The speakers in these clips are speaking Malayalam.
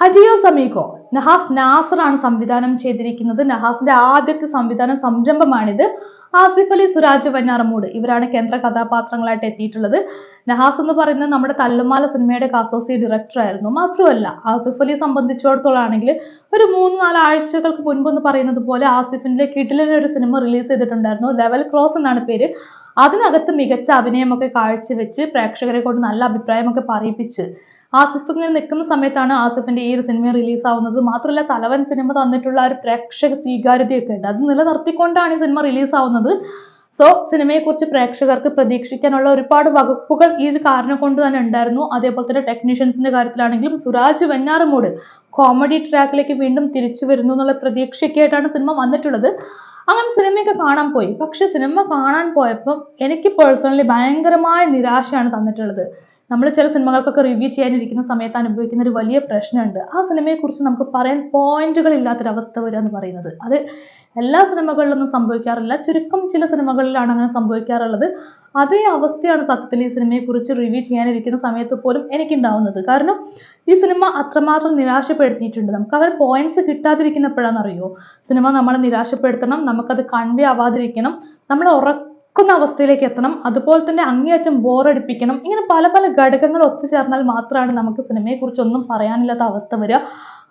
Adios Amigo. നഹാസ് നാസർ ആണ് സംവിധാനം ചെയ്തിരിക്കുന്നത്. നഹാസിന്റെ ആദ്യത്തെ സംവിധാന സംരംഭമാണിത്. ആസിഫ് അലി, സുരാജ് വെഞ്ഞാറമൂട് ഇവരാണ് കേന്ദ്ര കഥാപാത്രങ്ങളായിട്ട് എത്തിയിട്ടുള്ളത്. നഹാസ് എന്ന് പറയുന്നത് നമ്മുടെ തല്ലുമാല സിനിമയുടെ അസോസിയേറ്റ് ഡയറക്ടർ ആയിരുന്നു. മാത്രമല്ല ആസിഫ് അലിയെ സംബന്ധിച്ചിടത്തോളം ആണെങ്കിൽ ഒരു 3-4 ആഴ്ചകൾക്ക് മുൻപ് എന്ന് പറയുന്നത് പോലെ ആസിഫിന്റെ കിടിലൻ ഒരു സിനിമ റിലീസ് ചെയ്തിട്ടുണ്ടായിരുന്നു. ലെവൽ ക്രോസ് എന്നാണ് പേര്. അതിനകത്ത് മികച്ച അഭിനയമൊക്കെ കാഴ്ചവെച്ച് പ്രേക്ഷകരെ കൊണ്ട് നല്ല അഭിപ്രായമൊക്കെ പറയിപ്പിച്ച് ആസിഫ് ഇങ്ങനെ നിൽക്കുന്ന സമയത്താണ് ആസിഫിന്റെ ഈ ഒരു സിനിമ റിലീസ് ആവുന്നത്. മാത്രമല്ല തലവൻ സിനിമ തന്നിട്ടുള്ള ഒരു പ്രേക്ഷക സ്വീകാര്യതയൊക്കെ ഉണ്ട്. അത് നിലനിർത്തിക്കൊണ്ടാണ് ഈ സിനിമ റിലീസ് ആവുന്നത്. സോ സിനിമയെക്കുറിച്ച് പ്രേക്ഷകർക്ക് പ്രതീക്ഷിക്കാനുള്ള ഒരുപാട് വകുപ്പുകൾ ഈ ഒരു കാരണം കൊണ്ട് തന്നെ ഉണ്ടായിരുന്നു. അതേപോലെ തന്നെ ടെക്നീഷ്യൻസിന്റെ കാര്യത്തിലാണെങ്കിലും സുരാജ് വെഞ്ഞാറമൂട് കോമഡി ട്രാക്കിലേക്ക് വീണ്ടും തിരിച്ചു വരുന്നു എന്നുള്ള പ്രതീക്ഷയ്ക്കായിട്ടാണ് സിനിമ വന്നിട്ടുള്ളത്. അങ്ങനെ സിനിമയൊക്കെ കാണാൻ പോയി. പക്ഷെ സിനിമ കാണാൻ പോയപ്പം എനിക്ക് പേഴ്സണലി ഭയങ്കരമായ നിരാശയാണ് തന്നിട്ടുള്ളത്. നമ്മൾ ചില സിനിമകൾക്കൊക്കെ റിവ്യൂ ചെയ്യാനിരിക്കുന്ന സമയത്ത് അനുഭവിക്കുന്ന ഒരു വലിയ പ്രശ്നമുണ്ട്. ആ സിനിമയെക്കുറിച്ച് നമുക്ക് പറയാൻ പോയിന്റുകൾ ഇല്ലാത്തൊരവസ്ഥ വരിക എന്ന് പറയുന്നത്. അത് എല്ലാ സിനിമകളിലൊന്നും സംഭവിക്കാറില്ല. ചുരുക്കം ചില സിനിമകളിലാണ് അങ്ങനെ സംഭവിക്കാറുള്ളത്. അതേ അവസ്ഥയാണ് സത്യത്തിൽ ഈ സിനിമയെക്കുറിച്ച് റിവ്യൂ ചെയ്യാനിരിക്കുന്ന സമയത്ത് പോലും എനിക്കുണ്ടാവുന്നത്. കാരണം ഈ സിനിമ അത്രമാത്രം നിരാശപ്പെടുത്തിയിട്ടുണ്ട്. നമുക്ക് അവർ പോയിന്റ്സ് കിട്ടാതിരിക്കുന്നപ്പോഴാണെന്നറിയോ, സിനിമ നമ്മളെ നിരാശപ്പെടുത്തണം, നമുക്കത് കൺവേ ആവാതിരിക്കണം, നമ്മളെ ഉറക്കുന്ന അവസ്ഥയിലേക്ക് എത്തണം, അതുപോലെ തന്നെ അങ്ങേയറ്റം ബോറടിപ്പിക്കണം. ഇങ്ങനെ പല പല ഘടകങ്ങൾ ഒത്തുചേർന്നാൽ മാത്രമാണ് നമുക്ക് സിനിമയെക്കുറിച്ച് ഒന്നും പറയാനില്ലാത്ത അവസ്ഥ വരിക.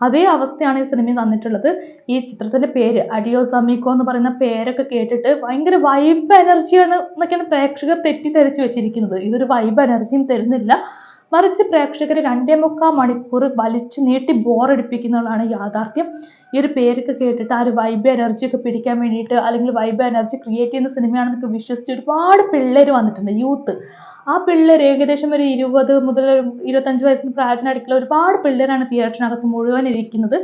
അതേ അവസ്ഥയാണ് ഈ സിനിമ തന്നിട്ടുള്ളത്. ഈ ചിത്രത്തിന്റെ പേര് അഡിയോസ് അമീഗോ എന്ന് പറയുന്ന പേരൊക്കെ കേട്ടിട്ട് ഭയങ്കര വൈബ് എനർജിയാണ് എന്നൊക്കെയാണ് പ്രേക്ഷകർ തെറ്റിദ്ധരിച്ചു വെച്ചിരിക്കുന്നത്. ഇതൊരു വൈബ് എനർജിയും തരുന്നില്ല. മറിച്ച് പ്രേക്ഷകരെ 2.25 മണിക്കൂർ വലിച്ചു നീട്ടി ബോറടിപ്പിക്കുന്നതാണ് യാഥാർത്ഥ്യം. ഈ ഒരു പേരൊക്കെ കേട്ടിട്ട് ആ ഒരു വൈബ് എനർജി ഒക്കെ പിടിക്കാൻ വേണ്ടിയിട്ട് അല്ലെങ്കിൽ വൈബ് എനർജി ക്രിയേറ്റ് ചെയ്യുന്ന സിനിമയാണെന്നൊക്കെ വിശ്വസിച്ച് ഒരുപാട് പിള്ളേർ വന്നിട്ടുണ്ട്, യൂത്ത്. ആ പിള്ളേർ ഏകദേശം ഒരു 20 മുതൽ 25 വയസ്സിന് പ്രായത്തിനടുക്കുള്ള ഒരുപാട് പിള്ളേരാണ് തിയേറ്ററിനകത്ത് മുഴുവൻ ഇരിക്കുന്നത്.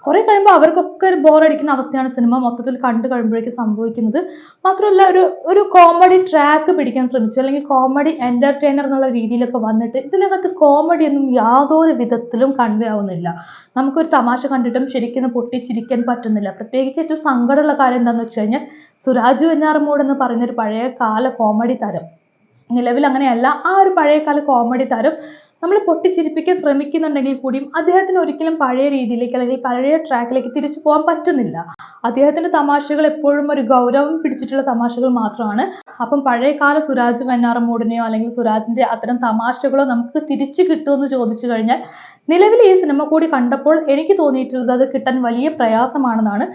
കുറെ കഴിയുമ്പോൾ അവർക്കൊക്കെ ഒരു ബോറടിക്കുന്ന അവസ്ഥയാണ് സിനിമ മൊത്തത്തിൽ കണ്ടു കഴിയുമ്പോഴേക്കും സംഭവിക്കുന്നത്. മാത്രമല്ല ഒരു കോമഡി ട്രാക്ക് പിടിക്കാൻ ശ്രമിച്ചു, അല്ലെങ്കിൽ കോമഡി എന്റർടൈനർ എന്നുള്ള രീതിയിലൊക്കെ വന്നിട്ട് ഇതിനകത്ത് കോമഡി ഒന്നും യാതൊരു വിധത്തിലും കൺവേ ആവുന്നില്ല. നമുക്കൊരു തമാശ കണ്ടിട്ടും ശരിക്കും പൊട്ടിച്ചിരിക്കാൻ പറ്റുന്നില്ല. പ്രത്യേകിച്ച് ഏറ്റവും സങ്കടമുള്ള കാര്യം എന്താണെന്ന് വെച്ച് കഴിഞ്ഞാൽ സുരാജ് വെഞ്ഞാറമൂട് എന്ന് പറയുന്ന ഒരു പഴയ കാല കോമഡി താരം, നിലവിൽ അങ്ങനെയല്ല, ആ ഒരു പഴയകാല കോമഡി താരം നമ്മൾ പൊട്ടിച്ചിരിപ്പിക്കാൻ ശ്രമിക്കുന്നുണ്ടെങ്കിൽ കൂടിയും അദ്ദേഹത്തിന് ഒരിക്കലും പഴയ രീതിയിലേക്ക് അല്ലെങ്കിൽ പഴയ ട്രാക്കിലേക്ക് തിരിച്ചു പോകാൻ പറ്റുന്നില്ല. അദ്ദേഹത്തിന്റെ തമാശകൾ എപ്പോഴും ഒരു ഗൗരവം പിടിച്ചിട്ടുള്ള തമാശകൾ മാത്രമാണ്. അപ്പം പഴയകാല സുരാജ് വെഞ്ഞാറമൂടിനെയോ അല്ലെങ്കിൽ സുരാജിന്റെ അത്തരം തമാശകളോ നമുക്ക് തിരിച്ചു കിട്ടുമെന്ന് ചോദിച്ചു കഴിഞ്ഞാൽ നിലവിൽ ഈ സിനിമ കൂടി കണ്ടപ്പോൾ എനിക്ക് തോന്നിയിട്ടുള്ളത് അത് കിട്ടാൻ വലിയ പ്രയാസമാണെന്നാണ്.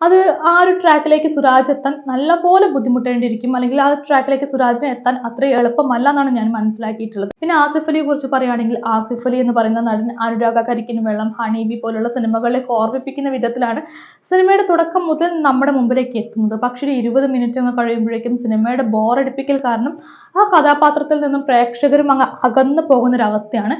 അത് ആ ഒരു ട്രാക്കിലേക്ക് സുരാജ് എത്താൻ നല്ലപോലെ ബുദ്ധിമുട്ടേണ്ടിയിരിക്കും, അല്ലെങ്കിൽ ആ ട്രാക്കിലേക്ക് സുരാജിനെ എത്താൻ അത്ര എളുപ്പമല്ല എന്നാണ് ഞാൻ മനസ്സിലാക്കിയിട്ടുള്ളത്. പിന്നെ ആസിഫ് അലിയെ കുറിച്ച് പറയുകയാണെങ്കിൽ ആസിഫ് അലി എന്ന് പറയുന്ന നടൻ അനുരാഗ കരിക്കിന് വെള്ളം, ഹണീബി പോലുള്ള സിനിമകളിലേക്ക് ഓർമ്മിപ്പിക്കുന്ന വിധത്തിലാണ് സിനിമയുടെ തുടക്കം മുതൽ നമ്മുടെ മുമ്പിലേക്ക് എത്തുന്നത്. പക്ഷേ 20 മിനിറ്റ് അങ്ങ് കഴിയുമ്പോഴേക്കും സിനിമയുടെ ബോറടിപ്പിക്കൽ കാരണം ആ കഥാപാത്രത്തിൽ നിന്നും പ്രേക്ഷകരും അങ്ങ് അകന്നു പോകുന്നൊരവസ്ഥയാണ്.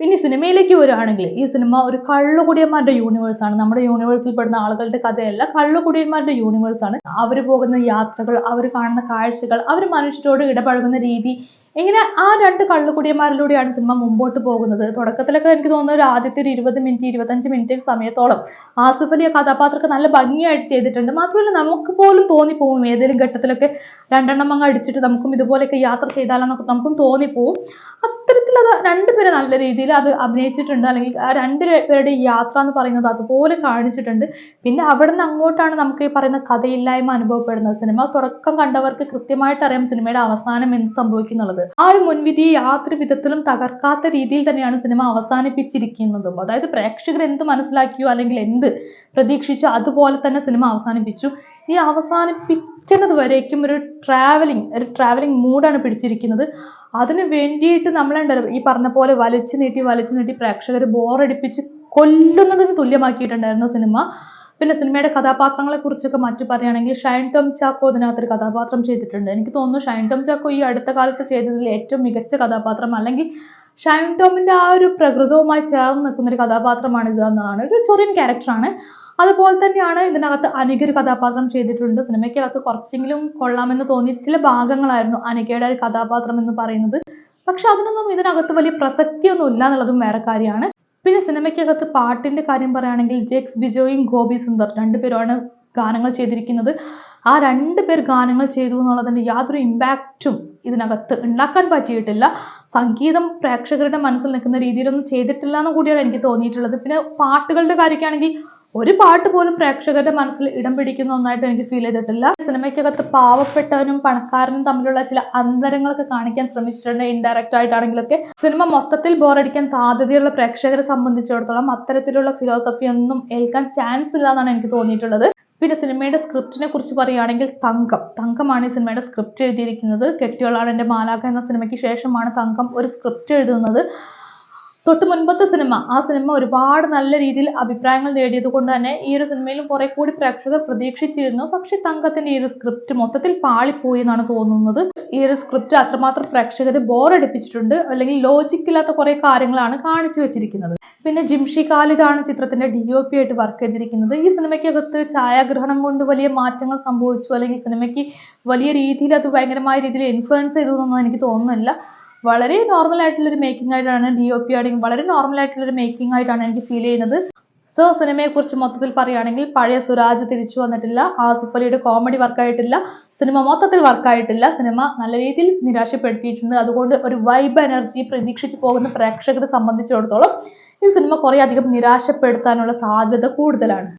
ഇനി സിനിമയിലേക്ക് വരികയാണെങ്കിൽ ഈ സിനിമ ഒരു കള്ളുകുടിയന്മാരുടെ യൂണിവേഴ്സാണ്. നമ്മുടെ യൂണിവേഴ്സിൽ പെടുന്ന ആളുകളുടെ കഥയല്ല, കള്ളുകുടിയന്മാരുടെ യൂണിവേഴ്സാണ്. അവർ പോകുന്ന യാത്രകൾ, അവർ കാണുന്ന കാഴ്ചകൾ, അവർ മനുഷ്യരോട് ഇടപഴകുന്ന രീതി, ഇങ്ങനെ ആ 2 കള്ളുകുടിയന്മാരിലൂടെയാണ് സിനിമ മുമ്പോട്ട് പോകുന്നത്. തുടക്കത്തിലൊക്കെ എനിക്ക് തോന്നുന്നത് ഒരു ആദ്യത്തെ ഒരു 20 മിനിറ്റ് 25 മിനിറ്റ് സമയത്തോളം ആസിഫ് അലി കഥാപാത്രമൊക്കെ നല്ല ഭംഗിയായിട്ട് ചെയ്തിട്ടുണ്ട്. മാത്രമല്ല നമുക്ക് പോലും തോന്നിപ്പോവും ഏതെങ്കിലും ഘട്ടത്തിലൊക്കെ 2 എണ്ണം അങ്ങ് അടിച്ചിട്ട് നമുക്കും ഇതുപോലെയൊക്കെ യാത്ര ചെയ്താലെന്നൊക്കെ നമുക്കും തോന്നിപ്പോവും. അത്തരത്തിൽ അത് 2 പേര് നല്ല രീതിയിൽ അത് അഭിനയിച്ചിട്ടുണ്ട്, അല്ലെങ്കിൽ ആ 2 പേരുടെ യാത്ര എന്ന് പറയുന്നത് അതുപോലെ കാണിച്ചിട്ടുണ്ട്. പിന്നെ അവിടെ നിന്ന് അങ്ങോട്ടാണ് നമുക്ക് ഈ പറയുന്ന കഥയില്ലായ്മ അനുഭവപ്പെടുന്നത്. സിനിമ തുടക്കം കണ്ടവർക്ക് കൃത്യമായിട്ട് അറിയാം സിനിമയുടെ അവസാനം എന്ത് സംഭവിക്കുന്നുള്ളത്. ആ ഒരു മുൻവിധിയെ യാതൊരു വിധത്തിലും തകർക്കാത്ത രീതിയിൽ തന്നെയാണ് സിനിമ അവസാനിപ്പിച്ചിരിക്കുന്നതും. അതായത് പ്രേക്ഷകർ എന്ത് മനസ്സിലാക്കിയോ അല്ലെങ്കിൽ എന്ത് പ്രതീക്ഷിച്ചോ അതുപോലെ തന്നെ സിനിമ അവസാനിപ്പിച്ചു. ഈ അവസാനിപ്പിക്കുന്നത് വരേക്കും ഒരു ട്രാവലിംഗ് മൂഡാണ് പിടിച്ചിരിക്കുന്നത്. അതിന് വേണ്ടിയിട്ട് നമ്മളുണ്ടല്ലോ ഈ പറഞ്ഞ പോലെ വലിച്ചു നീട്ടി പ്രേക്ഷകർ ബോറടിപ്പിച്ച് കൊല്ലുന്നതിന് തുല്യമാക്കിയിട്ടുണ്ടായിരുന്നു സിനിമ. പിന്നെ സിനിമയുടെ കഥാപാത്രങ്ങളെ കുറിച്ചൊക്കെ മറ്റു പറയുകയാണെങ്കിൽ ഷൈൻ ടോം ചാക്കോ ഇതിനകത്തൊരു കഥാപാത്രം ചെയ്തിട്ടുണ്ട്. എനിക്ക് തോന്നുന്നു ഷൈൻ ടോം ചാക്കോ ഈ അടുത്ത കാലത്ത് ചെയ്തതിൽ ഏറ്റവും മികച്ച കഥാപാത്രം, അല്ലെങ്കിൽ ഷൈൻ ടോമിന്റെ ആ ഒരു പ്രകൃതവുമായി ചേർന്ന് നിൽക്കുന്ന ഒരു കഥാപാത്രമാണ് ഇത് എന്നാണ്. ഒരു ചൊറിയൻ ക്യാരക്ടറാണ്. അതുപോലെ തന്നെയാണ് ഇതിനകത്ത് അനിക ഒരു കഥാപാത്രം ചെയ്തിട്ടുണ്ട്. സിനിമയ്ക്കകത്ത് കുറച്ചെങ്കിലും കൊള്ളാമെന്ന് തോന്നിയ ചില ഭാഗങ്ങളായിരുന്നു അനികയുടെ ഒരു കഥാപാത്രം എന്ന് പറയുന്നത്. പക്ഷെ അതിനൊന്നും ഇതിനകത്ത് വലിയ പ്രസക്തിയൊന്നും ഇല്ല എന്നുള്ളതും വേറെ കാര്യമാണ്. പിന്നെ സിനിമയ്ക്കകത്ത് പാട്ടിന്റെ കാര്യം പറയുകയാണെങ്കിൽ ജെക്സ് ബിജോയും ഗോപി സുന്ദർ 2 പേരുമാണ് ഗാനങ്ങൾ ചെയ്തിരിക്കുന്നത്. ആ 2 പേർ ഗാനങ്ങൾ ചെയ്തു എന്നുള്ളതിന്റെ യാതൊരു ഇമ്പാക്റ്റും ഇതിനകത്ത് ഉണ്ടാക്കാൻ പറ്റിയിട്ടില്ല. സംഗീതം പ്രേക്ഷകരുടെ മനസ്സിൽ നിൽക്കുന്ന രീതിയിലൊന്നും ചെയ്തിട്ടില്ല എന്ന് കൂടിയാണ് എനിക്ക് തോന്നിയിട്ടുള്ളത്. പിന്നെ പാട്ടുകളുടെ കാര്യമൊക്കെയാണെങ്കിൽ ഒരു പാട്ട് പോലും പ്രേക്ഷകരുടെ മനസ്സിൽ ഇടം പിടിക്കുന്ന ഒന്നായിട്ട് എനിക്ക് ഫീൽ ചെയ്തിട്ടില്ല. സിനിമയ്ക്കകത്ത് പാവപ്പെട്ടവനും പണക്കാരനും തമ്മിലുള്ള ചില അന്തരങ്ങളൊക്കെ കാണിക്കാൻ ശ്രമിച്ചിട്ടുണ്ട് ഇൻഡയറക്റ്റ് ആയിട്ടാണെങ്കിലൊക്കെ. സിനിമ മൊത്തത്തിൽ ബോറടിക്കാൻ സാധ്യതയുള്ള പ്രേക്ഷകരെ സംബന്ധിച്ചിടത്തോളം അത്തരത്തിലുള്ള ഫിലോസഫി ഒന്നും ഏൽക്കാൻ ചാൻസ് ഇല്ല എന്നാണ് എനിക്ക് തോന്നിയിട്ടുള്ളത്. പിന്നെ സിനിമയുടെ സ്ക്രിപ്റ്റിനെ കുറിച്ച് പറയുകയാണെങ്കിൽ തങ്കമാണ് ഈ സിനിമയുടെ സ്ക്രിപ്റ്റ് എഴുതിയിരിക്കുന്നത്. കെട്ടിയോളാണ് എൻ്റെ മാലാഖ എന്ന സിനിമയ്ക്ക് ശേഷമാണ് തങ്കം ഒരു സ്ക്രിപ്റ്റ് എഴുതുന്നത്. തൊട്ട് മുൻപത്തെ സിനിമ, ആ സിനിമ ഒരുപാട് നല്ല രീതിയിൽ അഭിപ്രായങ്ങൾ നേടിയത് കൊണ്ട് തന്നെ ഈ ഒരു സിനിമയിലും കുറെ കൂടി പ്രേക്ഷകർ പ്രതീക്ഷിച്ചിരുന്നു. പക്ഷെ തങ്കത്തിന്റെ ഈ ഒരു സ്ക്രിപ്റ്റ് മൊത്തത്തിൽ പാളിപ്പോയി എന്നാണ് തോന്നുന്നത്. ഈ ഒരു സ്ക്രിപ്റ്റ് അത്രമാത്രം പ്രേക്ഷകരെ ബോറടിപ്പിച്ചിട്ടുണ്ട്, അല്ലെങ്കിൽ ലോജിക്കില്ലാത്ത കുറെ കാര്യങ്ങളാണ് കാണിച്ചു വെച്ചിരിക്കുന്നത്. പിന്നെ ജിംഷി ഖാലിദാണ് ചിത്രത്തിന്റെ DOP ആയിട്ട് വർക്ക് ചെയ്തിരിക്കുന്നത്. ഈ സിനിമയ്ക്കകത്ത് ഛായാഗ്രഹണം കൊണ്ട് വലിയ മാറ്റങ്ങൾ സംഭവിച്ചു, അല്ലെങ്കിൽ സിനിമയ്ക്ക് വലിയ രീതിയിൽ അത് ഭയങ്കരമായ രീതിയിൽ ഇൻഫ്ലുവൻസ് ചെയ്തു എന്നൊന്നും എനിക്ക് തോന്നുന്നില്ല. വളരെ നോർമൽ ആയിട്ടുള്ളൊരു മേക്കിംഗ് ആയിട്ടാണ് DOP ആണെങ്കിൽ വളരെ നോർമൽ ആയിട്ടുള്ളൊരു മേക്കിംഗ് ആയിട്ടാണ് എനിക്ക് ഫീൽ ചെയ്യുന്നത്. സോ സിനിമയെ കുറിച്ച് മൊത്തത്തിൽ പറയുകയാണെങ്കിൽ പഴയ സുരാജ് തിരിച്ചു വന്നിട്ടില്ല, ആസിഫ് അലിയുടെ കോമഡി വർക്കായിട്ടില്ല, സിനിമ മൊത്തത്തിൽ വർക്കായിട്ടില്ല. സിനിമ നല്ല രീതിയിൽ നിരാശപ്പെടുത്തിയിട്ടുണ്ട്. അതുകൊണ്ട് ഒരു വൈബ് എനർജി പ്രതീക്ഷിച്ച് പോകുന്ന പ്രേക്ഷകരെ സംബന്ധിച്ചിടത്തോളം ഈ സിനിമ കുറെ അധികം നിരാശപ്പെടുത്താനുള്ള സാധ്യത കൂടുതലാണ്.